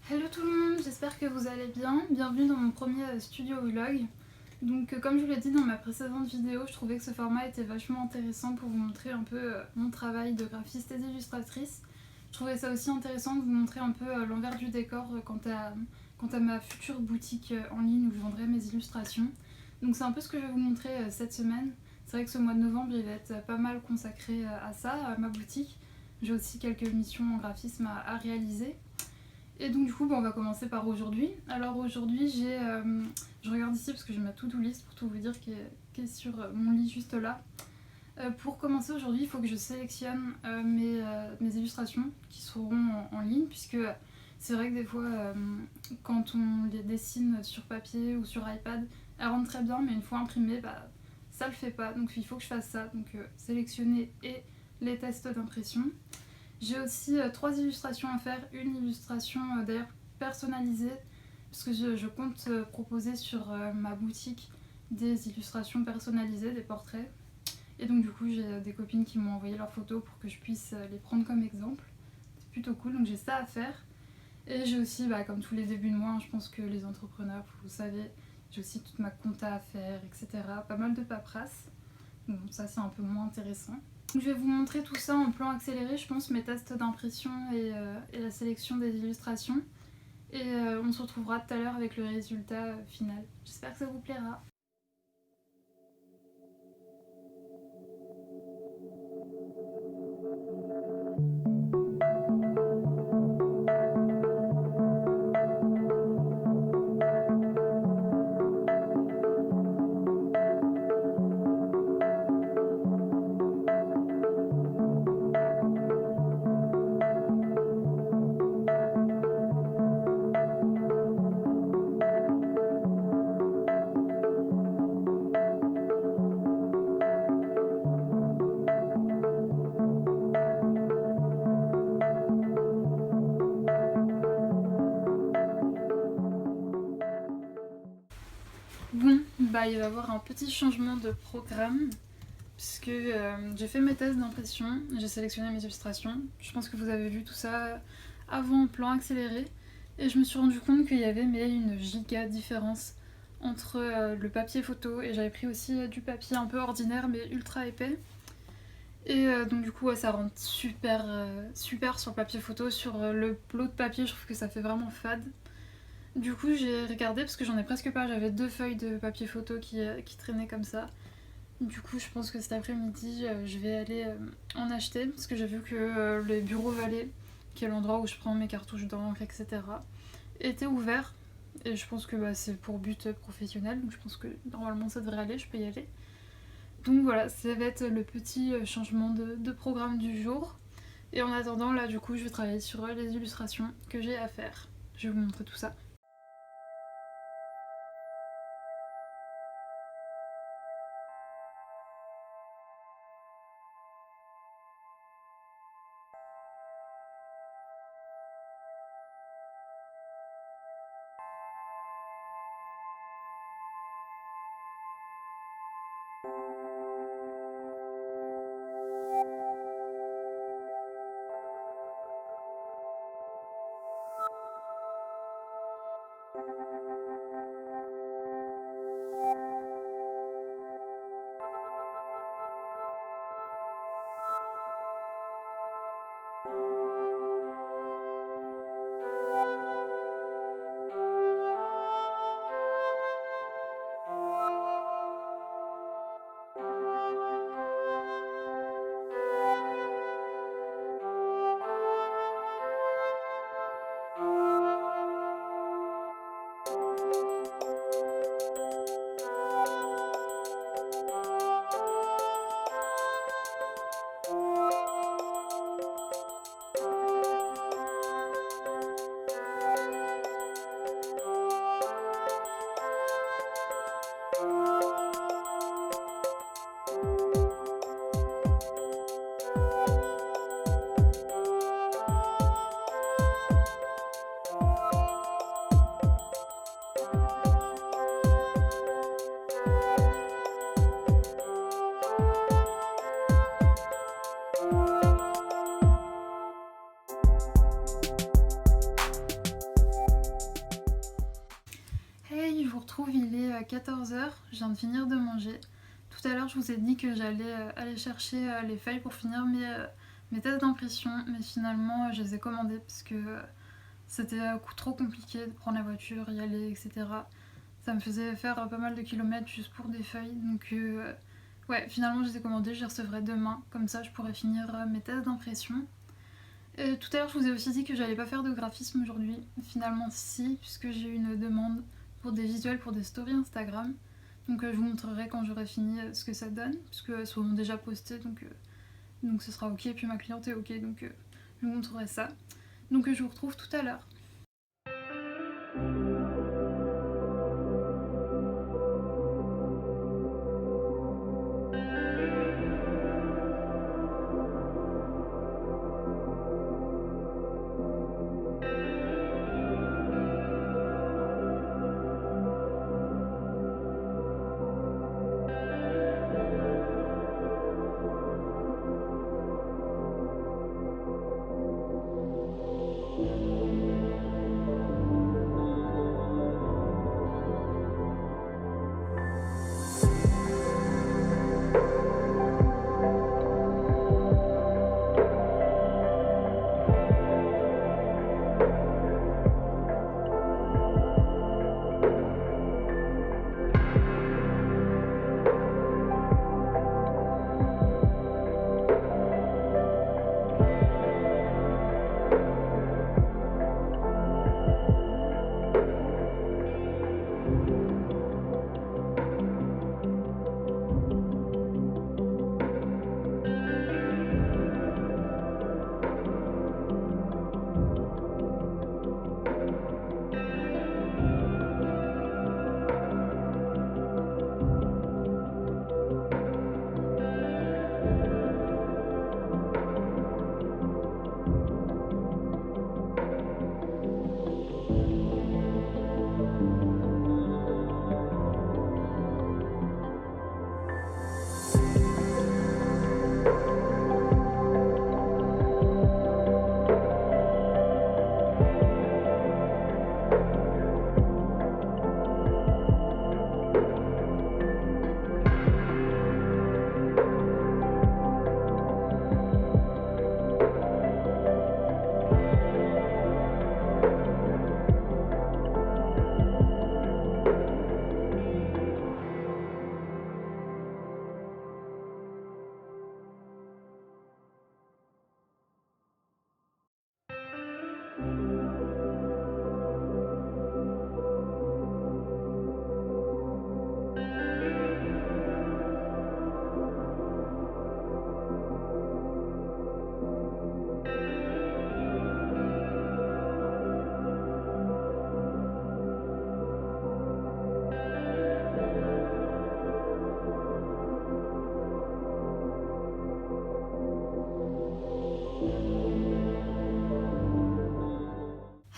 Hello tout le monde, j'espère que vous allez bien. Bienvenue dans mon premier studio vlog. Donc comme je vous l'ai dit dans ma précédente vidéo, je trouvais que ce format était vachement intéressant pour vous montrer un peu mon travail de graphiste et d'illustratrice. Je trouvais ça aussi intéressant de vous montrer un peu l'envers du décor quant à ma future boutique en ligne où je vendrai mes illustrations. Donc c'est un peu ce que je vais vous montrer cette semaine. C'est vrai que ce mois de novembre il va être pas mal consacré à ça, à ma boutique. J'ai aussi quelques missions en graphisme à réaliser. Et donc du coup on va commencer par aujourd'hui. Alors aujourd'hui je regarde ici parce que j'ai ma to-do list pour tout vous dire qui est sur mon lit juste là. Pour commencer aujourd'hui il faut que je sélectionne mes illustrations qui seront en ligne, puisque c'est vrai que des fois quand on les dessine sur papier ou sur iPad elles rendent très bien, mais une fois imprimées ça le fait pas, donc il faut que je fasse ça, donc sélectionner et les tests d'impression. J'ai aussi 3 illustrations à faire, une illustration d'ailleurs personnalisée, parce que je compte proposer sur ma boutique des illustrations personnalisées, des portraits. Et donc du coup j'ai des copines qui m'ont envoyé leurs photos pour que je puisse les prendre comme exemple. C'est plutôt cool, donc j'ai ça à faire. Et j'ai aussi, comme tous les débuts de mois, je pense que les entrepreneurs, vous savez, j'ai aussi toute ma compta à faire, etc. Pas mal de paperasse. Bon, ça c'est un peu moins intéressant. Je vais vous montrer tout ça en plan accéléré, je pense, mes tests d'impression et la sélection des illustrations. Et on se retrouvera tout à l'heure avec le résultat final. J'espère que ça vous plaira. Bon, il va y avoir un petit changement de programme, puisque j'ai fait mes tests d'impression, j'ai sélectionné mes illustrations. Je pense que vous avez vu tout ça avant en plan accéléré, et je me suis rendu compte qu'il y avait une giga différence entre le papier photo, et j'avais pris aussi du papier un peu ordinaire mais ultra épais. Et donc du coup ça rend super sur le papier photo. Sur le plot de papier je trouve que ça fait vraiment fade. Du coup j'ai regardé parce que j'en ai presque pas, j'avais 2 feuilles de papier photo qui traînaient comme ça. Du coup je pense que cet après-midi je vais aller en acheter, parce que j'ai vu que les bureaux Vallée, qui est l'endroit où je prends mes cartouches d'encre, etc., étaient ouverts. Et je pense que c'est pour but professionnel, donc je pense que normalement ça devrait aller, je peux y aller. Donc voilà, ça va être le petit changement de programme du jour. Et en attendant, là du coup je vais travailler sur les illustrations que j'ai à faire. Je vais vous montrer tout ça. 14 h, je viens de finir de manger. Tout à l'heure je vous ai dit que j'allais aller chercher les feuilles pour finir mes tests d'impression, mais finalement je les ai commandées parce que c'était trop compliqué de prendre la voiture, y aller, etc. Ça me faisait faire pas mal de kilomètres juste pour des feuilles, donc ouais, finalement je les ai commandées, je les recevrai demain, comme ça je pourrai finir mes tests d'impression. Tout à l'heure je vous ai aussi dit que j'allais pas faire de graphisme aujourd'hui, finalement si, puisque j'ai eu une demande pour des visuels pour des stories Instagram. Donc je vous montrerai quand j'aurai fini ce que ça donne, puisqu'elles seront déjà postées, donc ce sera ok, et puis ma cliente est ok, donc je vous montrerai ça. Donc je vous retrouve tout à l'heure.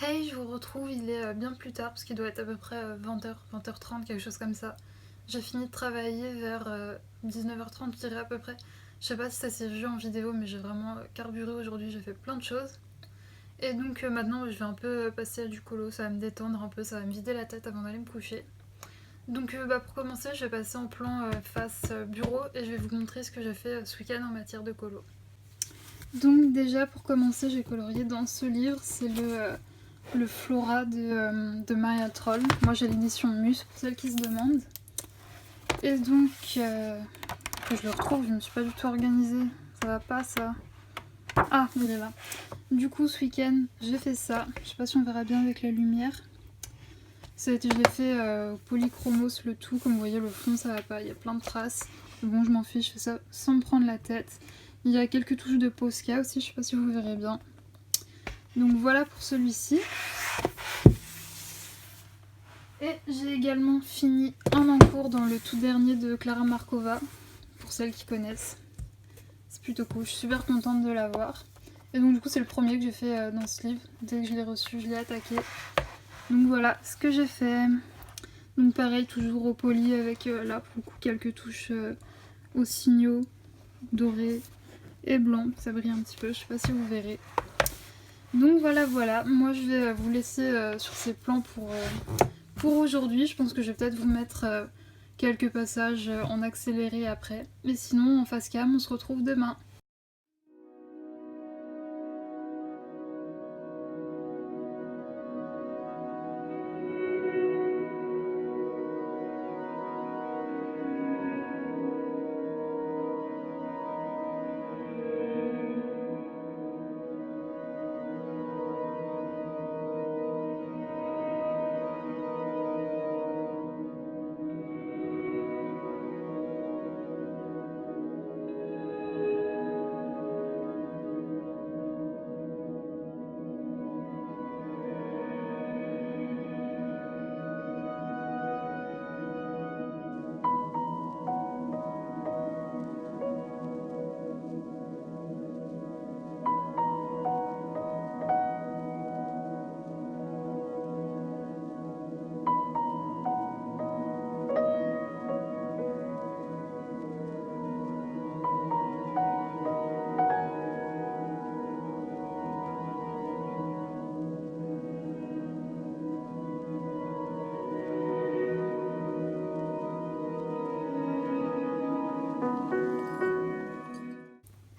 Hey, je vous retrouve, il est bien plus tard parce qu'il doit être à peu près 20h, 20h30, quelque chose comme ça. J'ai fini de travailler vers 19h30, je dirais à peu près. Je sais pas si ça s'est vu en vidéo, mais j'ai vraiment carburé aujourd'hui, j'ai fait plein de choses. Et donc maintenant je vais un peu passer à du colo, ça va me détendre un peu, ça va me vider la tête avant d'aller me coucher. Donc pour commencer, je vais passer en plan face bureau et je vais vous montrer ce que j'ai fait ce week-end en matière de colo. Donc déjà pour commencer, j'ai colorié dans ce livre, c'est le Flora de Maria Troll. Moi j'ai l'édition Muse pour celles qui se demandent. Et donc, que je le retrouve, je me suis pas du tout organisée, ça va pas ça. Ah, il est là. Du coup ce week-end j'ai fait ça, je sais pas si on verra bien avec la lumière. Je l'ai fait polychromos le tout, comme vous voyez le fond ça va pas, il y a plein de traces. Bon je m'en fiche, je fais ça sans me prendre la tête. Il y a quelques touches de Posca aussi, je sais pas si vous verrez bien. Donc voilà pour celui-ci. Et j'ai également fini un encours dans le tout dernier de Klara Markova, pour celles qui connaissent. C'est plutôt cool, je suis super contente de l'avoir. Et donc du coup c'est le premier que j'ai fait dans ce livre. Dès que je l'ai reçu, je l'ai attaqué. Donc voilà ce que j'ai fait. Donc pareil, toujours au poly avec là pour le coup quelques touches aux signaux dorés et blancs. Ça brille un petit peu, je sais pas si vous verrez. Donc voilà, moi je vais vous laisser sur ces plans pour aujourd'hui. Je pense que je vais peut-être vous mettre quelques passages en accéléré après. Mais sinon, en face cam, on se retrouve demain.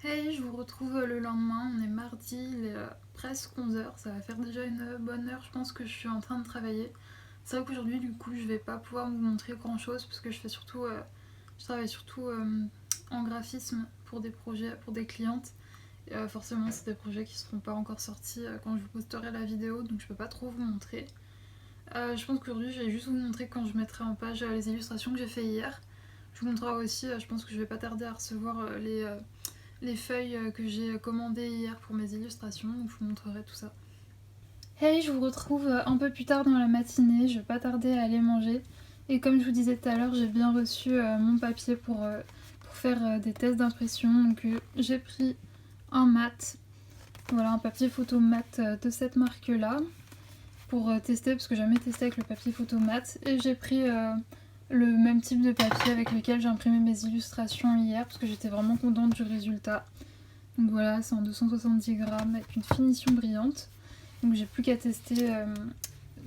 Hey, je vous retrouve le lendemain, on est mardi, il est presque 11 h, ça va faire déjà une bonne heure, je pense que je suis en train de travailler. C'est vrai qu'aujourd'hui du coup je vais pas pouvoir vous montrer grand chose parce que je travaille surtout en graphisme pour des projets, pour des clientes. Et forcément c'est des projets qui seront pas encore sortis quand je vous posterai la vidéo, donc je peux pas trop vous montrer. Je pense qu'aujourd'hui je vais juste vous montrer quand je mettrai en page les illustrations que j'ai fait hier. Je vous montrerai aussi, je pense que je vais pas tarder à recevoir les feuilles que j'ai commandées hier pour mes illustrations, donc je vous montrerai tout ça. Hey, je vous retrouve un peu plus tard dans la matinée, je vais pas tarder à aller manger. Et comme je vous disais tout à l'heure, j'ai bien reçu mon papier pour faire des tests d'impression. Donc j'ai pris un mat, voilà, un papier photo mat de cette marque-là pour tester, parce que j'ai jamais testé avec le papier photo mat. Et j'ai pris le même type de papier avec lequel j'ai imprimé mes illustrations hier, parce que j'étais vraiment contente du résultat. Donc voilà, c'est en 270 grammes avec une finition brillante. Donc j'ai plus qu'à tester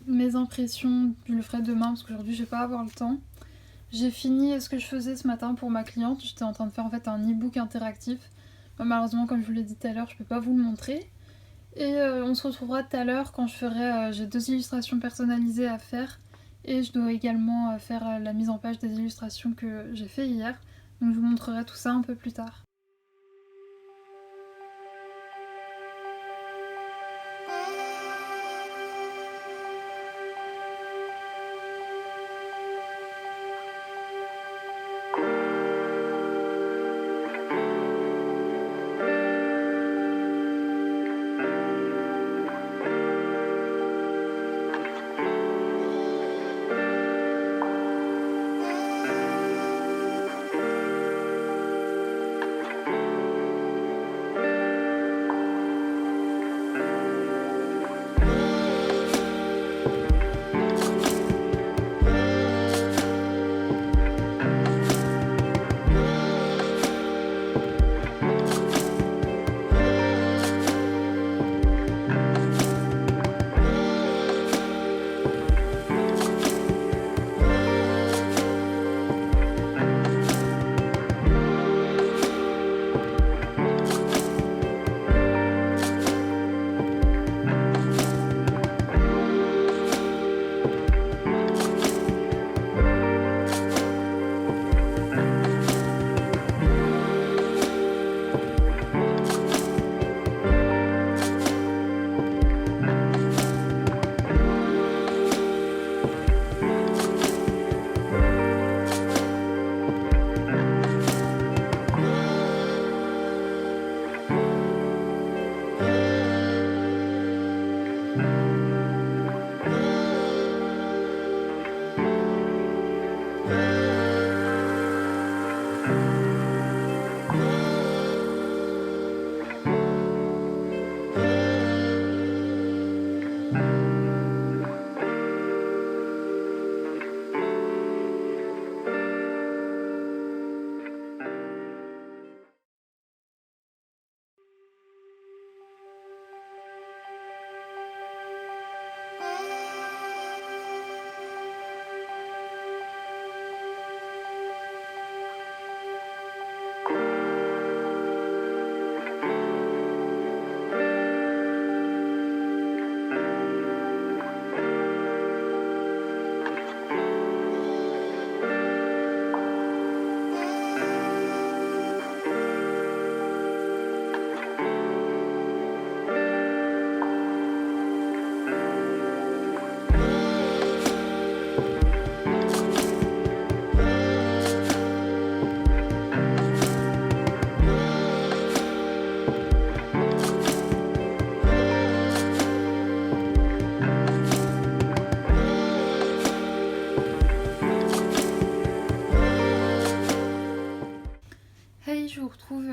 mes impressions, je le ferai demain parce qu'aujourd'hui je vais pas avoir le temps. J'ai fini ce que je faisais ce matin pour ma cliente, j'étais en train de faire en fait un e-book interactif. Malheureusement, comme je vous l'ai dit tout à l'heure, je peux pas vous le montrer. Et on se retrouvera tout à l'heure quand je ferai, j'ai 2 illustrations personnalisées à faire. Et je dois également faire la mise en page des illustrations que j'ai fait hier. Donc je vous montrerai tout ça un peu plus tard.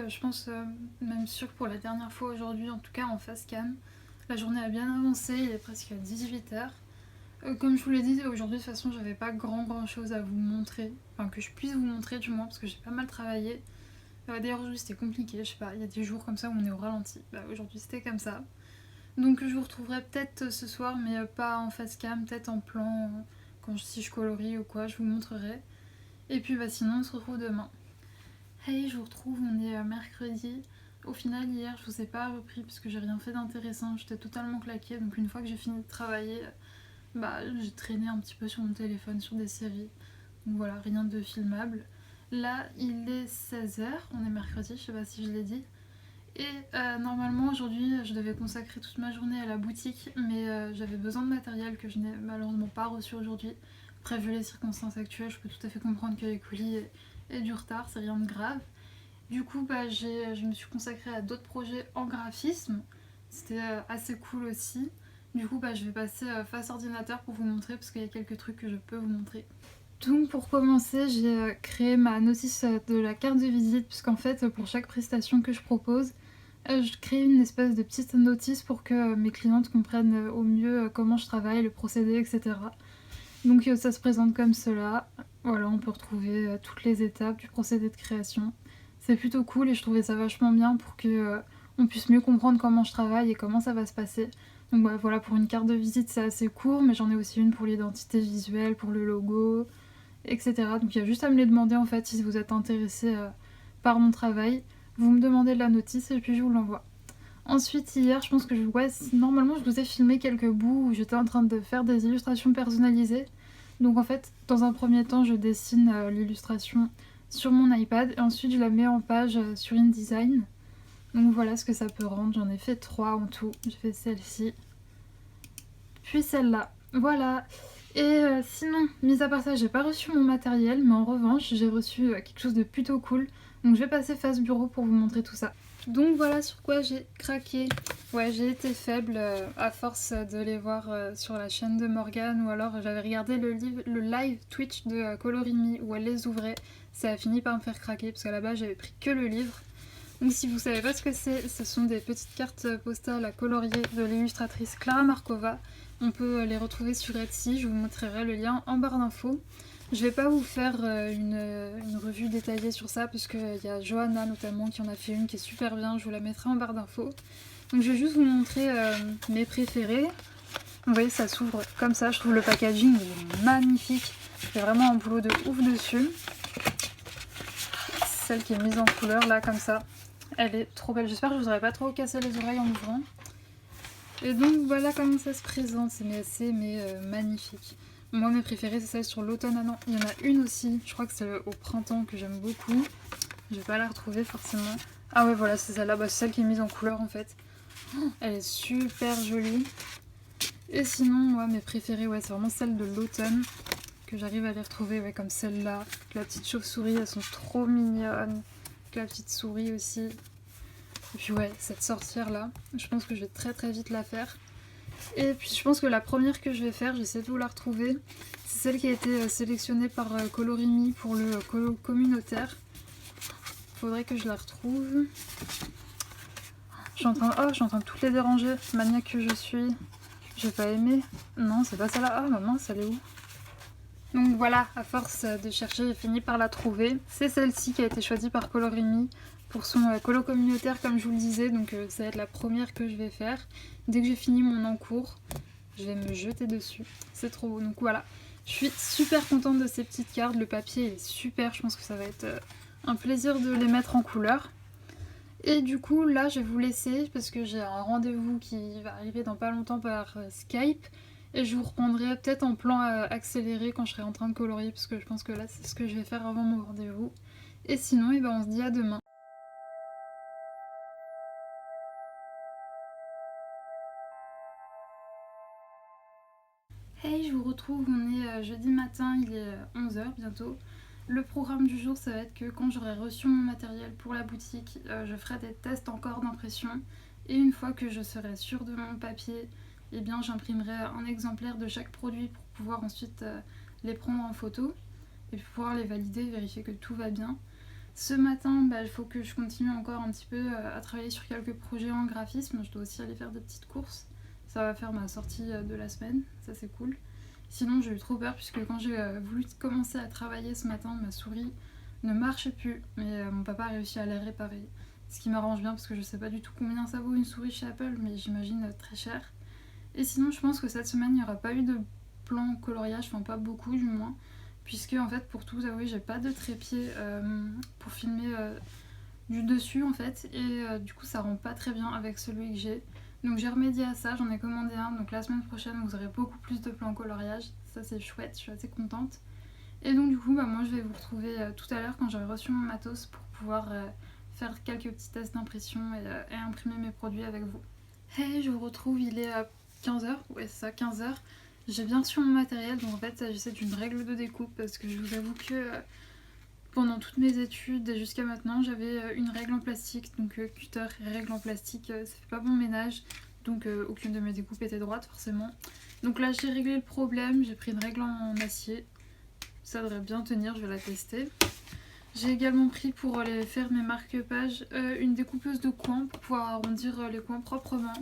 je pense même sûr pour la dernière fois aujourd'hui, en tout cas en face cam. La journée a bien avancé, il est presque 18h. Comme je vous l'ai dit, aujourd'hui de toute façon j'avais pas grand chose à vous montrer, enfin que je puisse vous montrer du moins parce que j'ai pas mal travaillé. D'ailleurs aujourd'hui c'était compliqué, je sais pas, il y a des jours comme ça où on est au ralenti, aujourd'hui c'était comme ça. Donc je vous retrouverai peut-être ce soir mais pas en face cam, peut-être en plan, si je colorie ou quoi, je vous montrerai. Et puis sinon on se retrouve demain. Hey, je vous retrouve, on est mercredi. Au final hier je vous ai pas repris parce que j'ai rien fait d'intéressant, j'étais totalement claquée, donc une fois que j'ai fini de travailler, j'ai traîné un petit peu sur mon téléphone, sur des séries. Donc voilà, rien de filmable. Là, il est 16h, on est mercredi, je sais pas si je l'ai dit. Et normalement, aujourd'hui, je devais consacrer toute ma journée à la boutique, mais j'avais besoin de matériel que je n'ai malheureusement pas reçu aujourd'hui. Après, vu les circonstances actuelles, je peux tout à fait comprendre que les colis aient du retard, c'est rien de grave. Du coup, je me suis consacrée à d'autres projets en graphisme. C'était assez cool aussi. Du coup, je vais passer face ordinateur pour vous montrer parce qu'il y a quelques trucs que je peux vous montrer. Donc pour commencer, j'ai créé ma notice de la carte de visite puisqu'en fait, pour chaque prestation que je propose, je crée une espèce de petite notice pour que mes clientes comprennent au mieux comment je travaille, le procédé, etc. Donc ça se présente comme cela. Voilà, on peut retrouver toutes les étapes du procédé de création. C'est plutôt cool et je trouvais ça vachement bien pour que on puisse mieux comprendre comment je travaille et comment ça va se passer. Donc voilà, pour une carte de visite c'est assez court, mais j'en ai aussi une pour l'identité visuelle, pour le logo, etc. Donc il y a juste à me les demander en fait si vous êtes intéressé par mon travail. Vous me demandez la notice et puis je vous l'envoie. Ensuite hier, je pense que normalement je vous ai filmé quelques bouts où j'étais en train de faire des illustrations personnalisées. Donc en fait, dans un premier temps, je dessine l'illustration sur mon iPad et ensuite je la mets en page sur InDesign. Donc voilà ce que ça peut rendre, j'en ai fait 3 en tout. J'ai fait celle-ci, puis celle-là. Voilà. Et sinon, mis à part ça, j'ai pas reçu mon matériel, mais en revanche, j'ai reçu quelque chose de plutôt cool. Donc je vais passer face bureau pour vous montrer tout ça. Donc voilà sur quoi j'ai craqué. Ouais, j'ai été faible à force de les voir sur la chaîne de Morgane, ou alors j'avais regardé le live Twitch de Colorimi où elle les ouvrait. Ça a fini par me faire craquer parce qu'à la base j'avais pris que le livre. Donc si vous savez pas ce que c'est, ce sont des petites cartes postales à colorier de l'illustratrice Clara Markova. On peut les retrouver sur Etsy, je vous montrerai le lien en barre d'infos. Je vais pas vous faire une revue détaillée sur ça parce qu'il y a Johanna notamment qui en a fait une qui est super bien, je vous la mettrai en barre d'infos. Donc je vais juste vous montrer mes préférés. Vous voyez, ça s'ouvre comme ça, je trouve le packaging magnifique. C'est vraiment un boulot de ouf dessus. Celle qui est mise en couleur là comme ça, elle est trop belle. J'espère que je vous aurais pas trop cassé les oreilles en l'ouvrant. Et donc voilà comment ça se présente, c'est magnifique. Moi mes préférées c'est celle sur l'automne. Ah non, il y en a une aussi, je crois que c'est au printemps que j'aime beaucoup. Je vais pas la retrouver forcément. Ah ouais voilà, c'est celle-là, c'est celle qui est mise en couleur en fait. Elle est super jolie. Et sinon moi mes préférées c'est vraiment celles de l'automne que j'arrive à les retrouver, comme celle-là. La petite chauve-souris, elles sont trop mignonnes. La petite souris aussi. Et puis cette sorcière là, je pense que je vais très vite la faire. Et puis je pense que la première que je vais faire, j'essaie de vous la retrouver, c'est celle qui a été sélectionnée par Colorimi pour le colo communautaire. Faudrait que je la retrouve. Je suis en train de toutes les déranger, maniaque que je suis. J'ai pas aimé. Non, c'est pas celle-là. Ah mince, elle est où? Donc voilà, à force de chercher, j'ai fini par la trouver. C'est celle-ci qui a été choisie par Colorimi pour son colo communautaire, comme je vous le disais. Donc ça va être la première que je vais faire. Dès que j'ai fini mon encours, je vais me jeter dessus. C'est trop beau. Donc voilà, je suis super contente de ces petites cartes. Le papier est super, je pense que ça va être un plaisir de les mettre en couleur. Et du coup, là, je vais vous laisser parce que j'ai un rendez-vous qui va arriver dans pas longtemps par Skype. Et je vous reprendrai peut-être en plan accéléré quand je serai en train de colorier parce que je pense que là, c'est ce que je vais faire avant mon rendez-vous. Et sinon, on se dit à demain. Hey, je vous retrouve, on est jeudi matin, il est 11h bientôt. Le programme du jour, ça va être que quand j'aurai reçu mon matériel pour la boutique, je ferai des tests encore d'impression. Et une fois que je serai sûre de mon papier, j'imprimerai un exemplaire de chaque produit pour pouvoir ensuite les prendre en photo et pouvoir les valider, vérifier que tout va bien. Ce matin, il faut que je continue encore un petit peu à travailler sur quelques projets en graphisme. Je dois aussi aller faire des petites courses. Ça va faire ma sortie de la semaine, ça c'est cool. Sinon j'ai eu trop peur puisque quand j'ai voulu commencer à travailler ce matin, ma souris ne marchait plus. Mais mon papa a réussi à la réparer. Ce qui m'arrange bien parce que je sais pas du tout combien ça vaut une souris chez Apple, mais j'imagine très cher. Et sinon je pense que cette semaine il n'y aura pas eu de plan coloriage, enfin pas beaucoup du moins. Puisque en fait pour tout vous avouer j'ai pas de trépied pour filmer du dessus en fait et du coup ça rend pas très bien avec celui que j'ai. Donc j'ai remédié à ça, j'en ai commandé un, donc la semaine prochaine vous aurez beaucoup plus de plans coloriage, ça c'est chouette, je suis assez contente. Et donc du coup moi je vais vous retrouver tout à l'heure quand j'aurai reçu mon matos pour pouvoir faire quelques petits tests d'impression et imprimer mes produits avec vous. Hey, je vous retrouve, il est à 15h, ouais c'est ça, 15h. J'ai bien reçu mon matériel, donc en fait j'essaie d'une règle de découpe parce que je vous avoue que pendant toutes mes études et jusqu'à maintenant j'avais une règle en plastique, donc cutter et règle en plastique ça fait pas bon ménage, donc aucune de mes découpes était droite forcément. Donc là j'ai réglé le problème, j'ai pris une règle en acier, ça devrait bien tenir, je vais la tester. J'ai également pris pour aller faire mes marque-pages une découpeuse de coins pour pouvoir arrondir les coins proprement.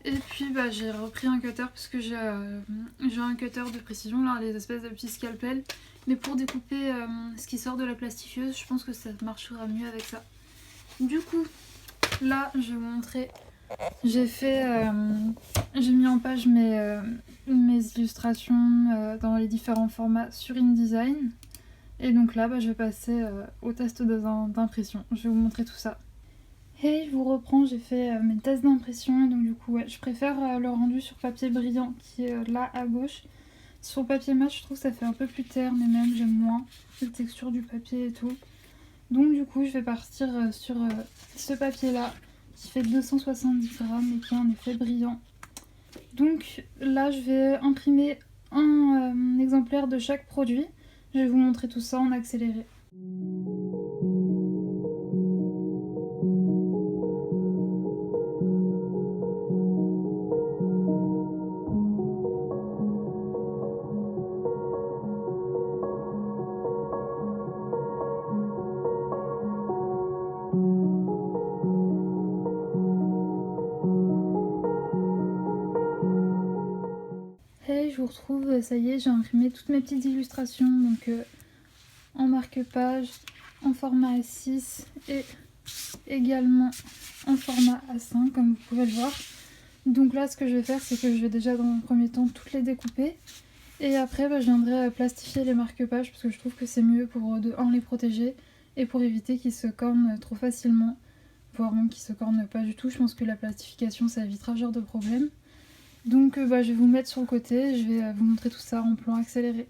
Et puis j'ai repris un cutter parce que j'ai un cutter de précision, là, les espèces de petits scalpels. Mais pour découper ce qui sort de la plastifieuse, je pense que ça marchera mieux avec ça. Du coup, là, je vais vous montrer. J'ai mis en page mes illustrations dans les différents formats sur InDesign. Et donc là, je vais passer au test d'impression. Je vais vous montrer tout ça. Hey, je vous reprends, j'ai fait mes tests d'impression et donc du coup je préfère le rendu sur papier brillant qui est là à gauche. Sur papier mat je trouve que ça fait un peu plus terne et même j'aime moins la texture du papier et tout. Donc du coup je vais partir sur ce papier là qui fait 270 grammes et qui est en effet brillant. Donc là je vais imprimer un exemplaire de chaque produit. Je vais vous montrer tout ça en accéléré. Hey, je vous retrouve, ça y est, j'ai imprimé toutes mes petites illustrations, donc en marque-page, en format A6 et également en format A5 comme vous pouvez le voir. Donc là ce que je vais faire c'est que je vais déjà dans un premier temps toutes les découper et après je viendrai plastifier les marque-pages parce que je trouve que c'est mieux pour de un les protéger et pour éviter qu'ils se cornent trop facilement, voire même qu'ils se cornent pas du tout. Je pense que la plastification ça évitera ce genre de problème. Donc je vais vous mettre sur le côté, je vais vous montrer tout ça en plan accéléré.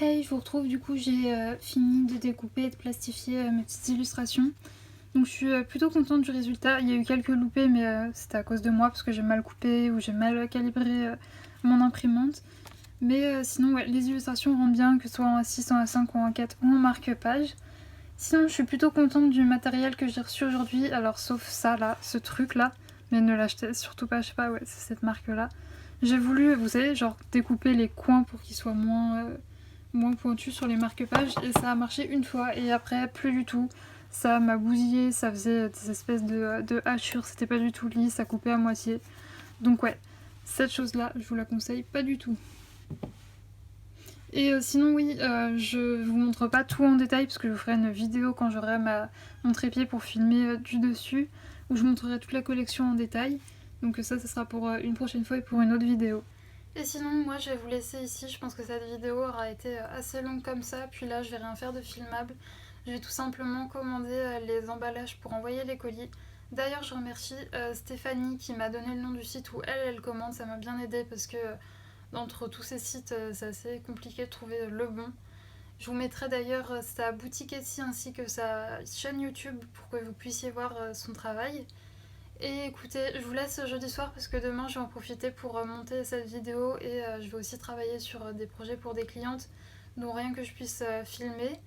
Hey, je vous retrouve, du coup j'ai fini de découper et de plastifier mes petites illustrations. Donc je suis plutôt contente du résultat. Il y a eu quelques loupés, mais c'était à cause de moi parce que j'ai mal coupé ou j'ai mal calibré mon imprimante. Mais sinon, ouais, les illustrations rendent bien, que ce soit en A6, en A5 ou en A4 ou en marque-page. Sinon, je suis plutôt contente du matériel que j'ai reçu aujourd'hui, alors sauf ça là, ce truc là, mais ne l'achetez surtout pas, je sais pas, ouais, c'est cette marque là. J'ai voulu, vous savez, genre découper les coins pour qu'ils soient moins pointus sur les marque-pages, et ça a marché une fois, et après, plus du tout. Ça m'a bousillé, ça faisait des espèces de hachures, c'était pas du tout lisse, ça coupait à moitié. Donc ouais, cette chose là, je vous la conseille pas du tout. Et sinon oui, je vous montre pas tout en détail parce que je vous ferai une vidéo quand j'aurai mon trépied pour filmer du dessus, où je montrerai toute la collection en détail. Donc ça sera pour une prochaine fois et pour une autre vidéo. Et sinon moi je vais vous laisser ici, je pense que cette vidéo aura été assez longue comme ça, puis là je vais rien faire de filmable. Je vais tout simplement commander les emballages pour envoyer les colis. D'ailleurs je remercie Stéphanie qui m'a donné le nom du site où elle commande, ça m'a bien aidé parce que entre tous ces sites, c'est assez compliqué de trouver le bon. Je vous mettrai d'ailleurs sa boutique Etsy ainsi que sa chaîne YouTube pour que vous puissiez voir son travail. Et écoutez, je vous laisse jeudi soir parce que demain je vais en profiter pour monter cette vidéo et je vais aussi travailler sur des projets pour des clientes, donc rien que je puisse filmer.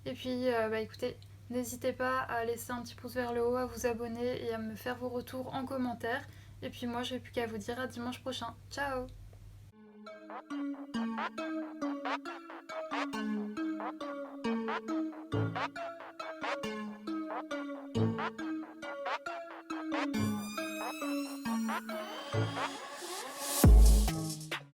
Et puis écoutez, n'hésitez pas à laisser un petit pouce vers le haut, à vous abonner et à me faire vos retours en commentaire. Et puis moi je n'ai plus qu'à vous dire à dimanche prochain. Ciao!